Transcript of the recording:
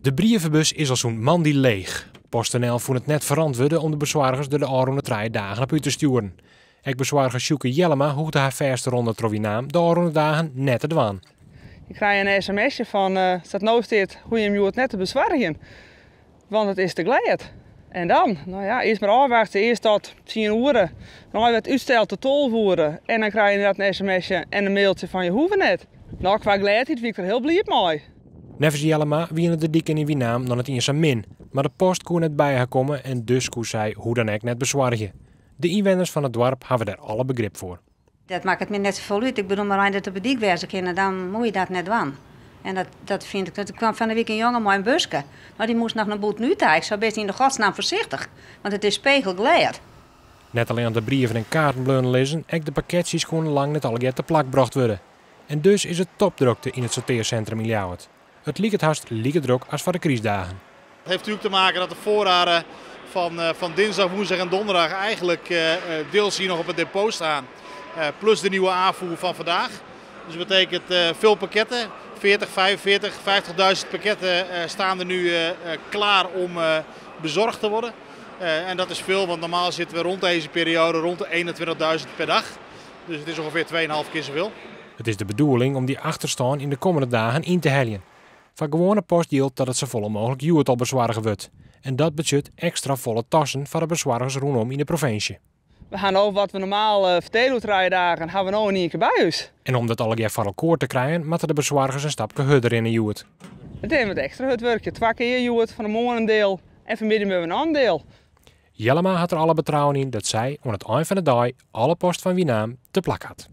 De brievenbus is al zo'n man die leeg. PostNL vond het net verantwoorden om de bezorgers door de aankomende 3 dagen op uit te sturen. Ik bezorger Sjoeke Jellema hoefde haar verste ronde Trovinaam de aankomende dagen net te doen. Je krijgt een sms'je van staat nou steeds hoe je hem net te bezorgen. Want het is te glad. En dan, eerst maar afwachten, eerst tot 10 uur. Dan wordt uitstel tot 12 uur. En dan krijg je inderdaad een sms'je en een mailtje van je hoeven net. Nou, qua gladheid wie ik er heel blij mee. Nevens Jellema wienen de dikken in Wienaam dan het eerst min. Maar de post kon net bij haar komen en dus kon zij hoe dan ook net bezorgen. De inwoners van het dorp hebben daar alle begrip voor. Dat maakt het me net zo uit. Ik bedoel maar aan dat de bediek wezen kunnen, dan moet je dat net doen. En dat vind ik. Er kwam van de week een jongen met een busje. Nou, die moest nog naar boet nu thuis. Ik zou best in de godsnaam voorzichtig, want het is spegelglad. Net alleen aan de brieven en kaarten blijven lezen, ook de pakketjes gewoon lang net al te plak gebracht worden. En dus is het topdrukte in het sorteercentrum in Ljouwert. Het liep het haast druk als voor de criisdagen. Het heeft natuurlijk te maken dat de voorraden van dinsdag, woensdag en donderdag eigenlijk deels hier nog op het depot staan. Plus de nieuwe aanvoer van vandaag. Dus dat betekent veel pakketten. 40, 45, 50.000 pakketten staan er nu klaar om bezorgd te worden. En dat is veel, want normaal zitten we rond deze periode rond de 21.000 per dag. Dus het is ongeveer 2,5 keer zoveel. Het is de bedoeling om die achterstand in de komende dagen in te hellen. Van gewone post geldt dat het zo vol mogelijk Ljouwert al bezorgen wordt. En dat betekent extra volle tassen voor de bezorgers rondom in de provincie. We gaan over wat we normaal vertellen 3 dagen, hebben we nou in één keer bij ons. En om dat alle voor elkaar te krijgen, moeten de bezorgers een stapje harder in Ljouwert. Het is wat extra het werkje. 2 keer Ljouwert van de morgen een deel en vanmiddag hebben we een ander deel. Jellema had er alle betrouwen in dat zij aan het eind van de dag alle post van Wienaam te plak had.